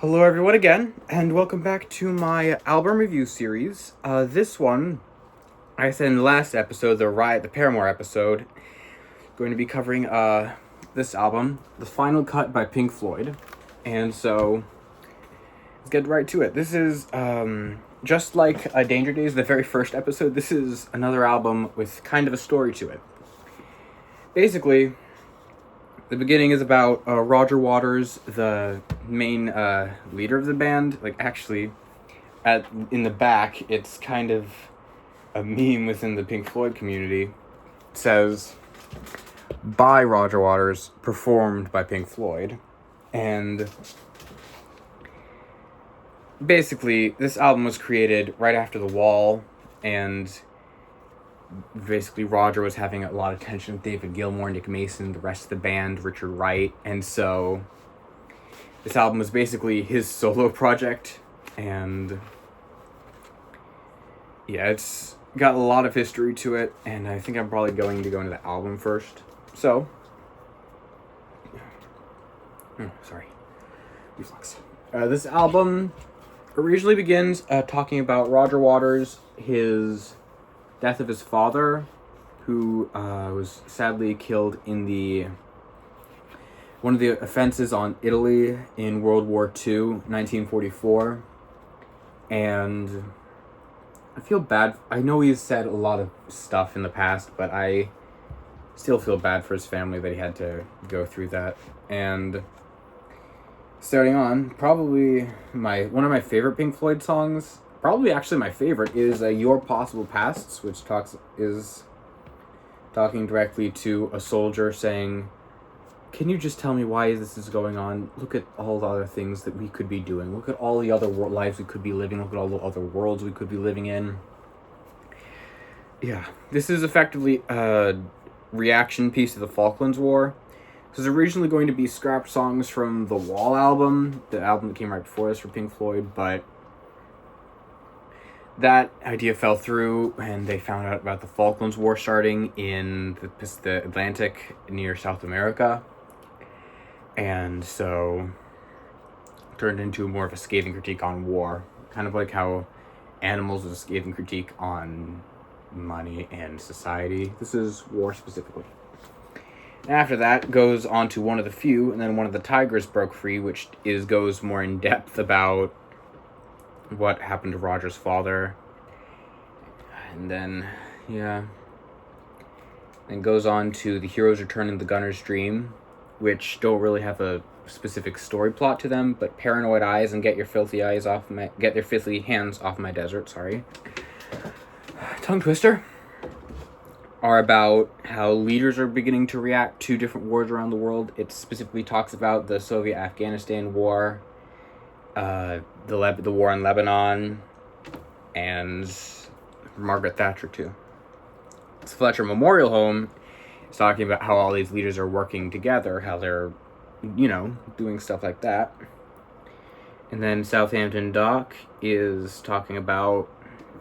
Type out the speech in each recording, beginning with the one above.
Hello everyone again, and welcome back to my album review series. This one, I said in the last episode, the Paramore episode, going to be covering this album, The Final Cut by Pink Floyd. And so, let's get right to it. This is, just like Danger Days, the very first episode, this is another album with kind of a story to it. Basically, the beginning is about Roger Waters, the main leader of the band. Like, actually, in the back, it's kind of a meme within the Pink Floyd community. It says, by Roger Waters, performed by Pink Floyd. And basically, this album was created right after The Wall, and basically Roger was having a lot of tension with David Gilmour, Nick Mason, the rest of the band, Richard Wright, and so this album was basically his solo project, and yeah, it's got a lot of history to it, and I think I'm probably going to go into the album first. So, sorry, reflux. This album originally begins talking about Roger Waters, his death of his father, who was sadly killed in one of the offenses on Italy in World War II, 1944. And I feel bad. I know he's said a lot of stuff in the past, but I still feel bad for his family that he had to go through that. And starting on, probably one of my favorite Pink Floyd songs, probably actually my favorite, is Your Possible Pasts, which is talking directly to a soldier saying, can you just tell me why this is going on? Look at all the other things that we could be doing. Look at all the other lives we could be living. Look at all the other worlds we could be living in. Yeah, this is effectively a reaction piece to the Falklands War. This was originally going to be scrapped songs from the Wall album, the album that came right before this for Pink Floyd, but that idea fell through, and they found out about the Falklands War starting in the Atlantic near South America, and so it turned into more of a scathing critique on war, kind of like how Animals was a scathing critique on money and society. This is war specifically. After that, goes on to One of the Few, and then One of the Tigers broke free, which goes more in depth about what happened to Roger's father. And then, and goes on to The Heroes Return and The Gunner's Dream, which don't really have a specific story plot to them, but Paranoid Eyes and Get Your Filthy Hands Off My Desert, tongue twister, are about how leaders are beginning to react to different wars around the world. It specifically talks about the Soviet-Afghanistan war, the war in Lebanon, and Margaret Thatcher too. It's Fletcher Memorial Home is talking about how all these leaders are working together, how they're, doing stuff like that. And then Southampton Dock is talking about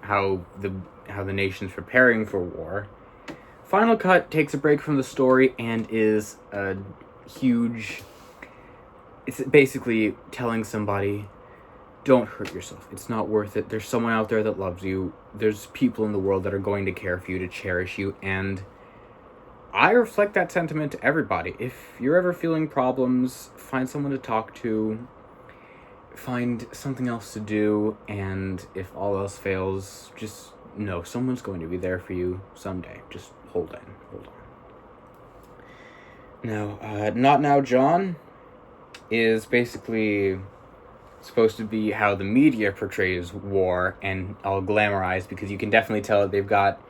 how the nation's preparing for war. Final Cut takes a break from the story and is a huge... It's basically telling somebody, don't hurt yourself. It's not worth it. There's someone out there that loves you. There's people in the world that are going to care for you, to cherish you. And I reflect that sentiment to everybody. If you're ever feeling problems, find someone to talk to. Find something else to do. And if all else fails, just know someone's going to be there for you someday. Just hold on. Now, Not Now, John is basically supposed to be how the media portrays war, and all glamorized, because you can definitely tell that they've got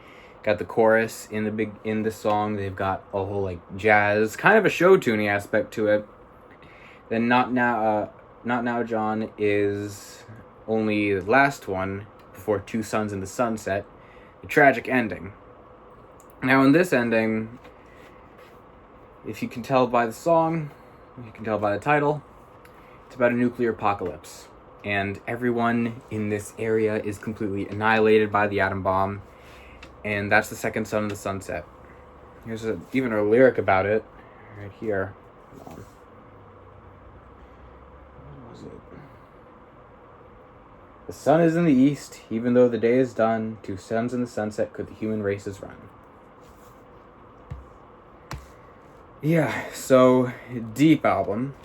the chorus in the song. They've got a whole jazz, kind of a show tuning aspect to it. Then Not Now John is only the last one before Two Suns in the Sunset, the tragic ending. Now in this ending, if you can tell by the song, you can tell by the title, it's about a nuclear apocalypse. And everyone in this area is completely annihilated by the atom bomb. And that's the second sun of the sunset. Here's even a lyric about it right here. What was it? The sun is in the east, even though the day is done. 2 suns in the sunset could the human races run. Yeah, so deep album.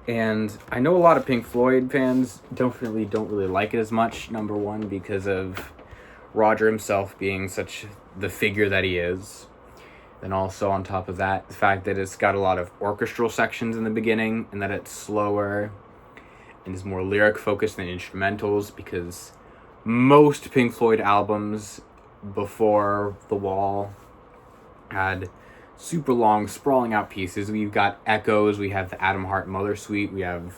And I know a lot of Pink Floyd fans don't really like it as much, number one, because of Roger himself being such the figure that he is. And also on top of that, the fact that it's got a lot of orchestral sections in the beginning and that it's slower and is more lyric focused than instrumentals, because most Pink Floyd albums before The Wall had super long, sprawling out pieces. We've got Echoes, we have the Adam Hart Mother Suite, we have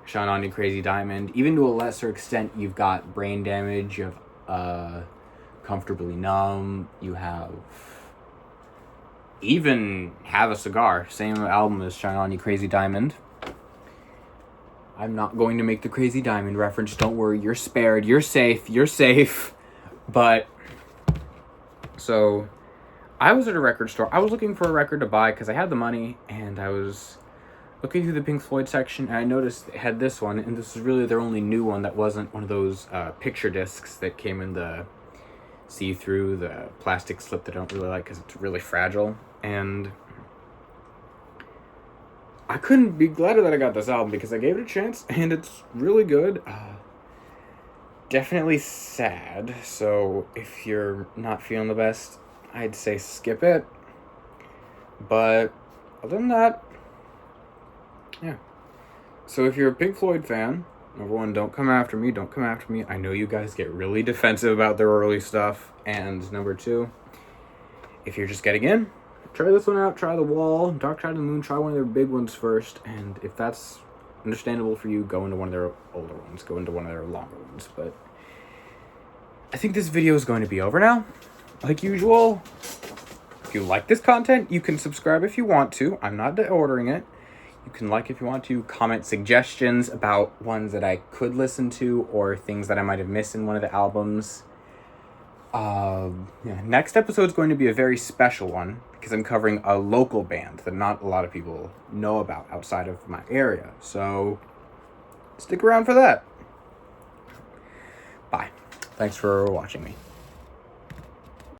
Shine On You Crazy Diamond. Even to a lesser extent, you've got Brain Damage, you have Comfortably Numb, you have even Have a Cigar, same album as Shine On You Crazy Diamond. I'm not going to make the Crazy Diamond reference, don't worry, you're spared, you're safe. But, so I was at a record store. I was looking for a record to buy because I had the money, and I was looking through the Pink Floyd section, and I noticed they had this one, and this is really their only new one that wasn't one of those picture discs that came in the see-through, the plastic slip that I don't really like because it's really fragile. And I couldn't be gladder that I got this album because I gave it a chance, and it's really good. Definitely sad, so if you're not feeling the best, I'd say skip it. But other than that, yeah. So if you're a Pink Floyd fan, number one, don't come after me. I know you guys get really defensive about their early stuff. And number two, if you're just getting in, try this one out. Try The Wall, Dark Side of the Moon. Try one of their big ones first. And if that's understandable for you, go into one of their older ones. Go into one of their longer ones. But I think this video is going to be over now. Like usual, if you like this content, you can subscribe if you want to. I'm not ordering it. You can like if you want to. Comment suggestions about ones that I could listen to or things that I might have missed in one of the albums. Next episode is going to be a very special one because I'm covering a local band that not a lot of people know about outside of my area. So stick around for that. Bye. Thanks for watching me.